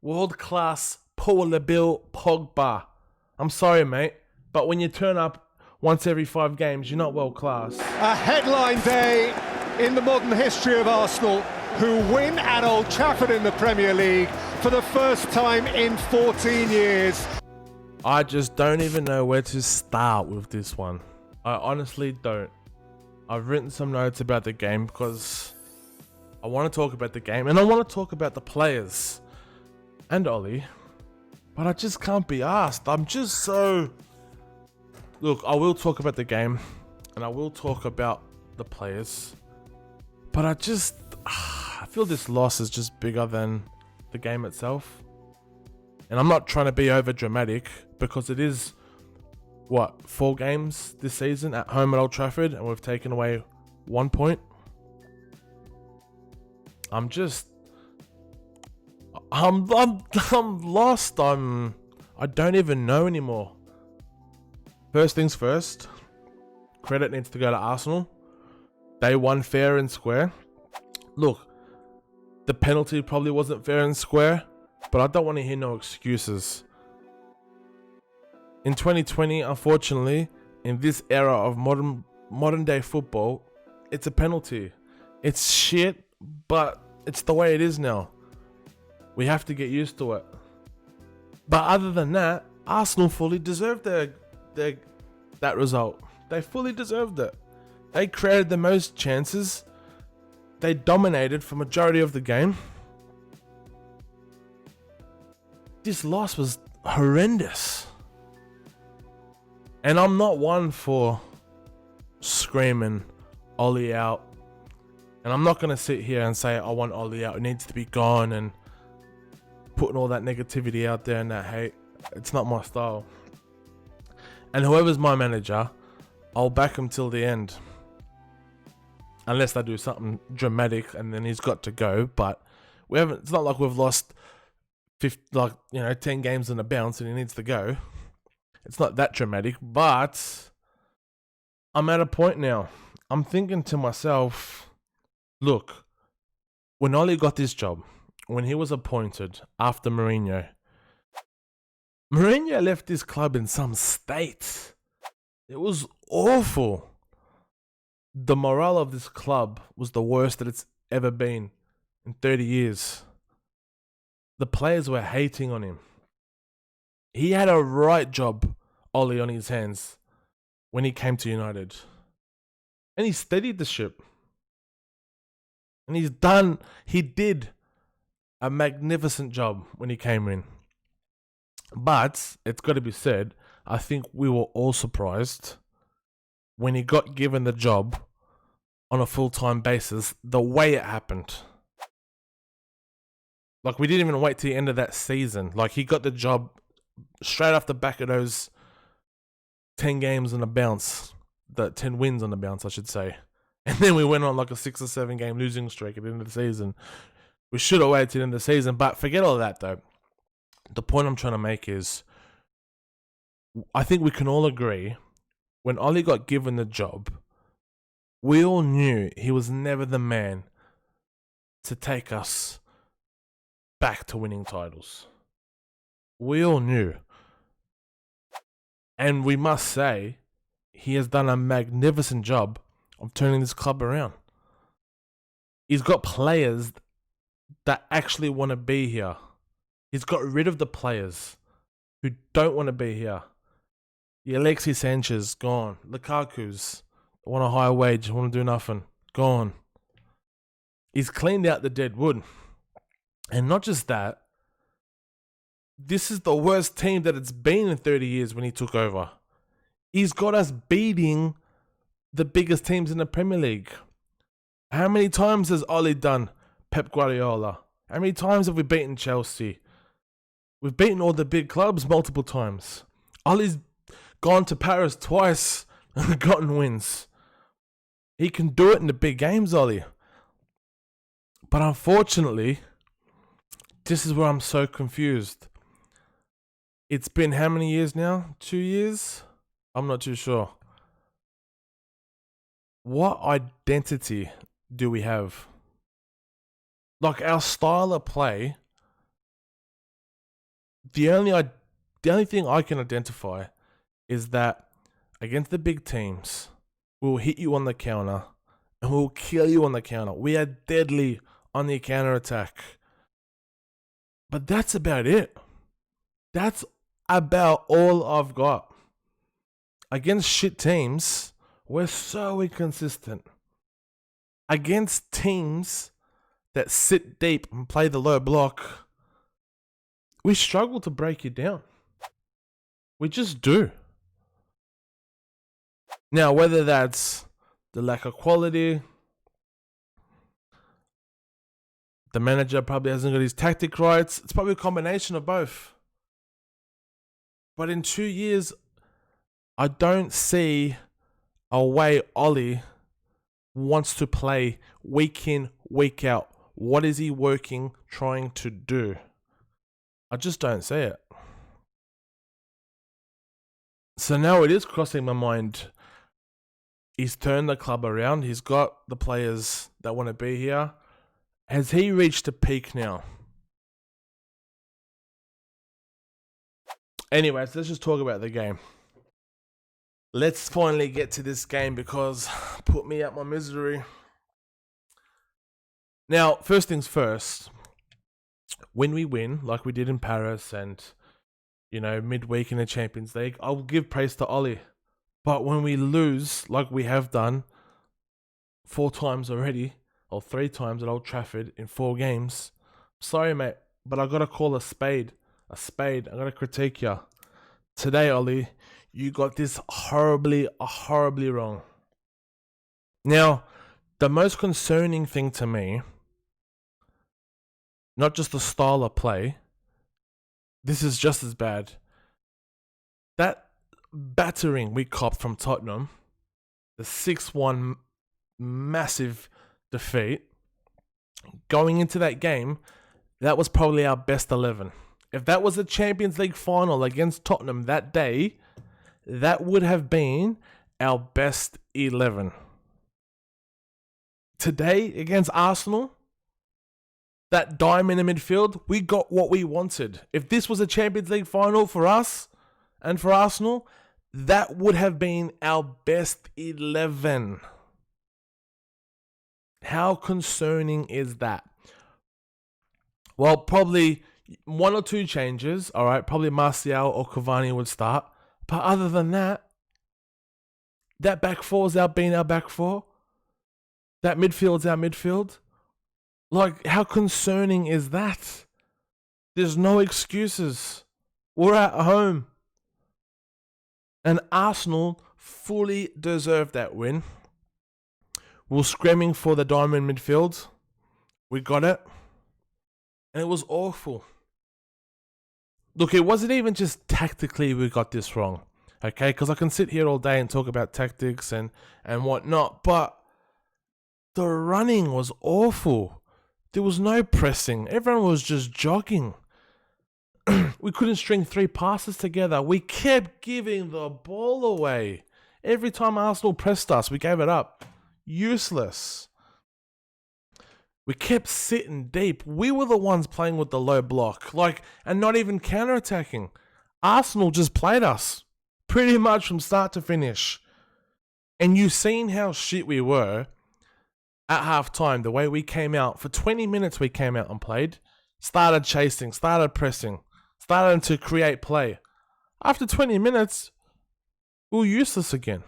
world-class Pogba. I'm sorry, mate, but when you turn up once every 5 games, you're not world-class. A headline day in the modern history of Arsenal, who win at Old Trafford in the Premier League for the first time in 14 years. I just don't even know where to start with this one. I honestly don't. I've written some notes about the game because I want to talk about the game and I want to talk about the players and Ollie, but I just can't be asked. I'm just so... Look, I will talk about the game and I will talk about the players, but I feel this loss is just bigger than the game itself. And I'm not trying to be over dramatic because it is, 4 games this season at home at Old Trafford and we've taken away 1 point. I'm lost. I don't even know anymore. First things first, credit needs to go to Arsenal. They won fair and square. Look, the penalty probably wasn't fair and square, but I don't want to hear no excuses. In 2020, unfortunately, in this era of modern day football, it's a penalty. It's shit, but it's the way it is now. We have to get used to it. But other than that, Arsenal fully deserved that result. They fully deserved it. They created the most chances. They dominated for majority of the game. This loss was horrendous. And I'm not one for screaming Ollie out. And I'm not going to sit here and say I want Ollie out. It needs to be gone and putting all that negativity out there and that hate. It's not my style. And whoever's my manager, I'll back him till the end. Unless they do something dramatic and then he's got to go. But it's not like we've lost 10 games in a bounce and he needs to go. It's not that dramatic, but I'm at a point now. I'm thinking to myself, look, when Ollie got this job, when he was appointed after Mourinho left this club in some state. It was awful. The morale of this club was the worst that it's ever been in 30 years. The players were hating on him. He had a right job, Ollie, on his hands when he came to United. And he steadied the ship. And he did a magnificent job when he came in. But, it's got to be said, I think we were all surprised when he got given the job on a full-time basis, the way it happened. Like, we didn't even wait till the end of that season. Like, he got the job straight off the back of those 10 games on the bounce. The 10 wins on the bounce, I should say. And then we went on like a 6 or 7 game losing streak at the end of the season. We should have waited till the end of the season, but forget all that though. The point I'm trying to make is, I think we can all agree, when Ollie got given the job, we all knew he was never the man to take us back to winning titles. We all knew. And we must say, he has done a magnificent job of turning this club around. He's got players that actually want to be here. He's got rid of the players who don't want to be here. The Alexis Sanchez, gone. Lukaku's want a higher wage, want to do nothing, gone. He's cleaned out the dead wood. And not just that, this is the worst team that it's been in 30 years when he took over. He's got us beating the biggest teams in the Premier League. How many times has Ollie done Pep Guardiola? How many times have we beaten Chelsea? We've beaten all the big clubs multiple times. Ollie's gone to Paris twice and gotten wins. He can do it in the big games, Ollie. But unfortunately, this is where I'm so confused. It's been how many years now? 2 years? I'm not too sure. What identity do we have? Like, our style of play the only thing I can identify is that against the big teams, we'll hit you on the counter and we'll kill you on the counter. We are deadly on the counter attack. But that's about it. That's about all I've got. Against shit teams, we're so inconsistent. Against teams that sit deep and play the low block, we struggle to break you down. We just do. Now, whether that's the lack of quality, the manager probably hasn't got his tactic right, it's probably a combination of both. But in 2 years, I don't see a way Ole wants to play week in, week out. What is he trying to do? I just don't see it. So now it is crossing my mind. He's turned the club around. He's got the players that want to be here. Has he reached a peak now? Anyways, let's just talk about the game. Let's finally get to this game because put me out my misery. Now, first things first, when we win, like we did in Paris and, midweek in the Champions League, I'll give praise to Ole. But when we lose, like we have done 4 times already, or 3 times at Old Trafford in 4 games, sorry, mate, but I got to call a spade a spade. I'm going to critique you. Today, Ole, you got this horribly wrong. Now, the most concerning thing to me, not just the style of play, this is just as bad. That battering we copped from Tottenham, the 6-1 massive defeat, going into that game, that was probably our best 11. If that was a Champions League final against Tottenham that day, that would have been our best 11. Today, against Arsenal, that diamond in the midfield, we got what we wanted. If this was a Champions League final for us and for Arsenal, that would have been our best 11. How concerning is that? Well, probably 1 or 2 changes. All right, probably Martial or Cavani would start. But other than that, that back four's been our back four. That midfield's our midfield. Like, how concerning is that? There's no excuses. We're at home. And Arsenal fully deserved that win. We were screaming for the diamond midfield. We got it. And it was awful. Look, it wasn't even just tactically we got this wrong. Okay? Because I can sit here all day and talk about tactics and whatnot. But the running was awful. There was no pressing. Everyone was just jogging. We couldn't string 3 passes together. We kept giving the ball away. Every time Arsenal pressed us, we gave it up. Useless. We kept sitting deep. We were the ones playing with the low block. And not even counter-attacking. Arsenal just played us. Pretty much from start to finish. And you've seen how shit we were at half-time. The way we came out. For 20 minutes we came out and played. Started chasing. Started pressing. Started to create play. After 20 minutes, we were useless again.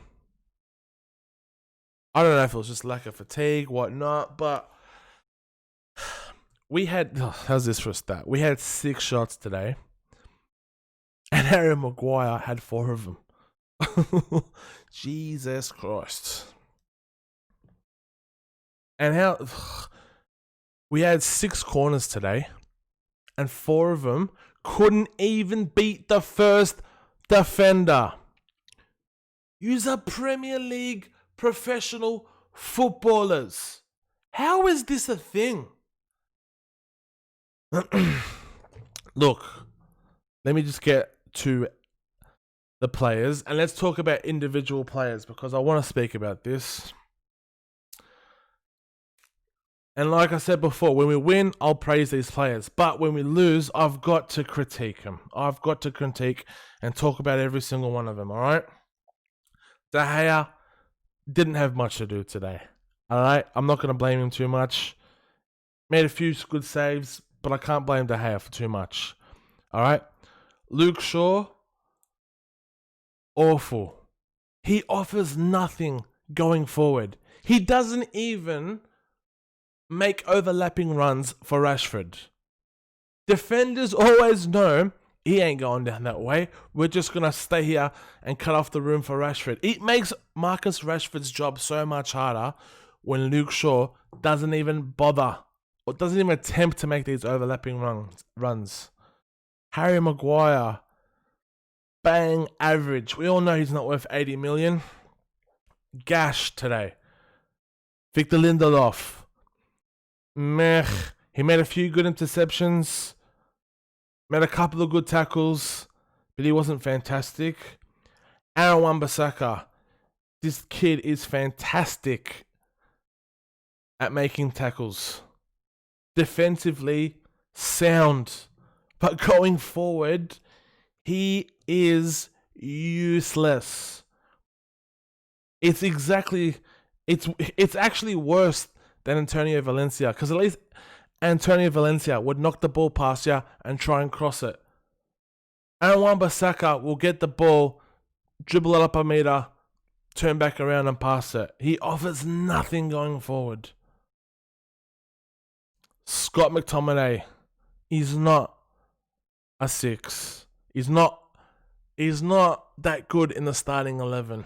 I don't know if it was just lack of fatigue, whatnot, but we had, how's this for a stat? We had 6 shots today, and Harry Maguire had 4 of them. Jesus Christ. And we had 6 corners today, and 4 of them couldn't even beat the first defender. You're a Premier League professional footballers. How is this a thing? Look, let me just get to the players and let's talk about individual players because I want to speak about this. And like I said before, when we win, I'll praise these players. But when we lose, I've got to critique them. I've got to critique and talk about every single one of them, all right? De Gea didn't have much to do today, all right? I'm not going to blame him too much. Made a few good saves, but I can't blame De Gea for too much, all right? Luke Shaw, awful. He offers nothing going forward. He doesn't even make overlapping runs for Rashford. Defenders always know he ain't going down that way. We're just going to stay here and cut off the room for Rashford. It makes Marcus Rashford's job so much harder when Luke Shaw doesn't even bother or doesn't even attempt to make these overlapping runs. Harry Maguire, bang, average. We all know he's not worth 80 million. Gash today. Victor Lindelof, meh. He made a few good interceptions, made a couple of good tackles, but he wasn't fantastic. Aaron Wan-Bissaka, this kid is fantastic at making tackles. Defensively sound, but going forward, he is useless. It's actually worse than Antonio Valencia, because at least Antonio Valencia would knock the ball past you and try and cross it. Aaron Wan-Bissaka will get the ball, dribble it up a meter, turn back around and pass it. He offers nothing going forward. Scott McTominay, he's not a 6. He's not that good in the starting 11.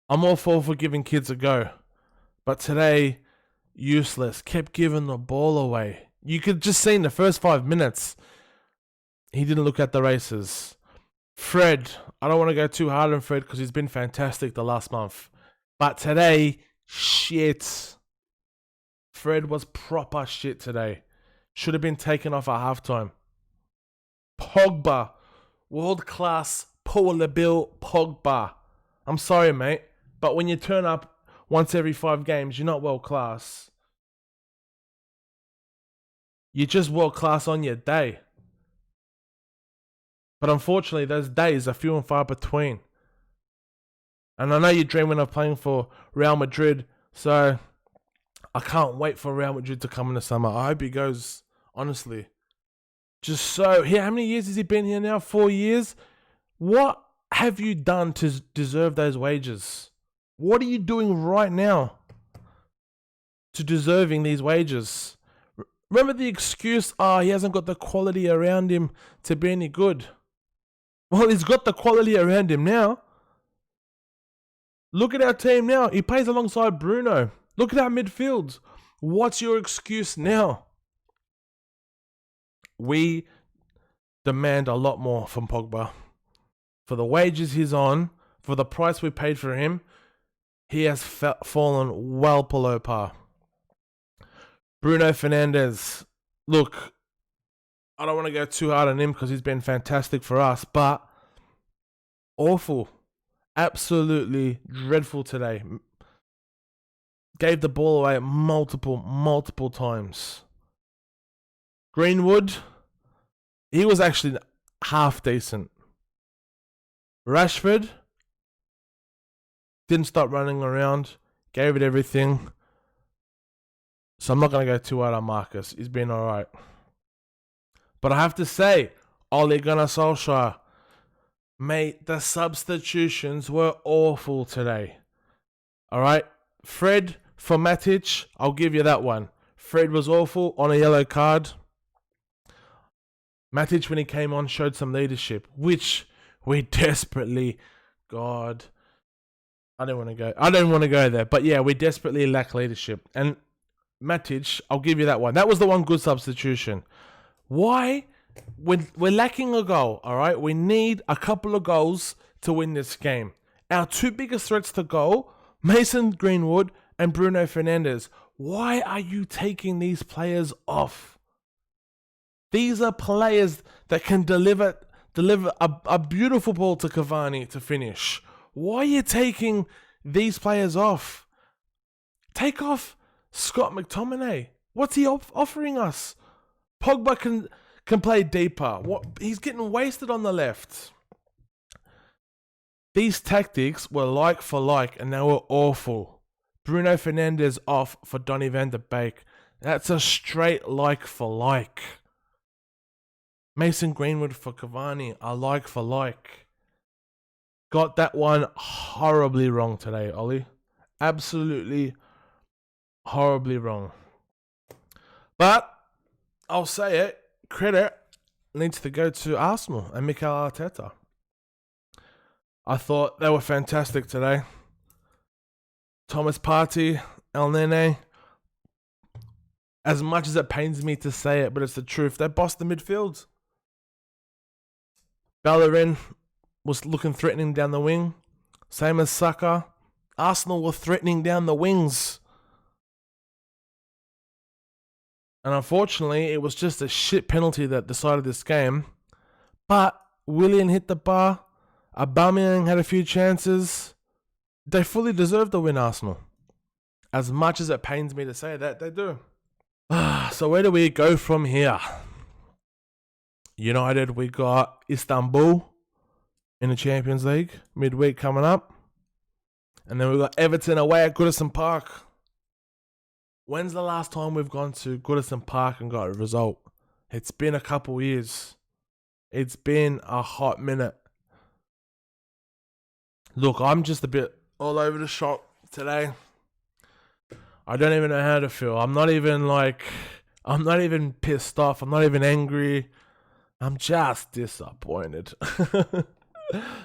I'm all for giving kids a go. But today, useless. Kept giving the ball away. You could just see in the first 5 minutes, he didn't look at the races. Fred, I don't want to go too hard on Fred because he's been fantastic the last month. But today, shit. Fred was proper shit today. Should have been taken off at halftime. Pogba, world-class, Paul LeBill Pogba. I'm sorry, mate, but when you turn up once every 5 games, you're not world-class. You're just world-class on your day. But unfortunately, those days are few and far between. And I know you're dreaming of playing for Real Madrid, so I can't wait for Real Madrid to come in the summer. I hope he goes, honestly. Just so, how many years has he been here now? 4 years? What have you done to deserve those wages? What are you doing right now to deserving these wages? Remember the excuse, he hasn't got the quality around him to be any good. Well, he's got the quality around him now. Look at our team now. He plays alongside Bruno. Look at our midfield. What's your excuse now? We demand a lot more from Pogba. For the wages he's on, for the price we paid for him, he has fallen well below par. Bruno Fernandes, look, I don't want to go too hard on him because he's been fantastic for us, but awful. Absolutely dreadful today. Gave the ball away multiple times. Greenwood, he was actually half decent. Rashford didn't stop running around, gave it everything. So I'm not going to go too hard on Marcus. He's been alright. But I have to say, Ole Gunnar Solskjaer, mate, the substitutions were awful today. Alright? Fred for Matic, I'll give you that one. Fred was awful on a yellow card. Matic, when he came on, showed some leadership, which we desperately, God, I don't want to go there. But yeah, we desperately lack leadership. And Matic, I'll give you that one. That was the one good substitution. Why? We're lacking a goal, all right? We need a couple of goals to win this game. Our 2 biggest threats to goal, Mason Greenwood and Bruno Fernandes. Why are you taking these players off? These are players that can deliver a beautiful ball to Cavani to finish. Why are you taking these players off? Take off Scott McTominay. What's he offering us? Pogba can play deeper. He's getting wasted on the left. These tactics were like for like, and they were awful. Bruno Fernandes off for Donny van de Beek. That's a straight like for like. Mason Greenwood for Cavani, a like for like. Got that one horribly wrong today, Ollie. Absolutely horribly wrong. But I'll say it, credit needs to go to Arsenal and Mikel Arteta. I thought they were fantastic today. Thomas Partey, El Nene. As much as it pains me to say it, but it's the truth. They bossed the midfield. Bellerin was looking threatening down the wing. Same as Saka. Arsenal were threatening down the wings. And unfortunately, it was just a shit penalty that decided this game. But Willian hit the bar. Aubameyang had a few chances. They fully deserve to win, Arsenal. As much as it pains me to say that, they do. So where do we go from here? United, we got Istanbul in the Champions League, midweek coming up. And then we got Everton away at Goodison Park. When's the last time we've gone to Goodison Park and got a result? It's been a couple years. It's been a hot minute. Look, I'm just a bit all over the shop today. I don't even know how to feel. I'm not even pissed off. I'm not even angry. I'm just disappointed.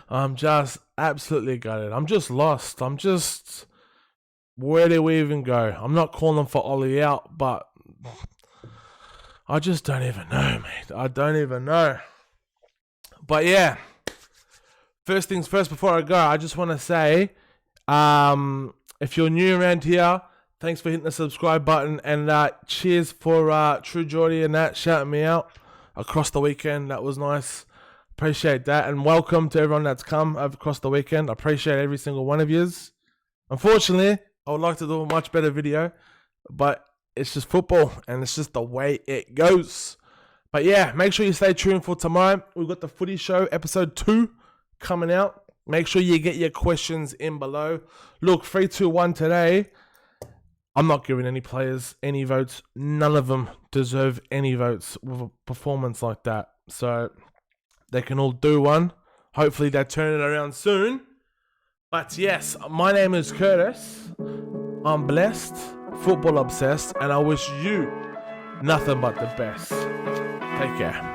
I'm just absolutely gutted. I'm just lost. Where do we even go? I'm not calling for Ollie out, but I just don't even know, mate. I don't even know. But yeah, first things first, before I go, I just want to say, if you're new around here, thanks for hitting the subscribe button, and cheers for True Geordie and that shouting me out across the weekend. That was nice. Appreciate that, and welcome to everyone that's come across the weekend. I appreciate every single one of yous. Unfortunately, I would like to do a much better video, but it's just football, and it's just the way it goes. But yeah, make sure you stay tuned for tomorrow. We've got the Footy Show episode 2 coming out. Make sure you get your questions in below. Look, 3, 2, 1 today. I'm not giving any players any votes. None of them deserve any votes with a performance like that. So they can all do one. Hopefully they turn it around soon. But yes, my name is Curtis. I'm blessed, football obsessed, and I wish you nothing but the best. Take care.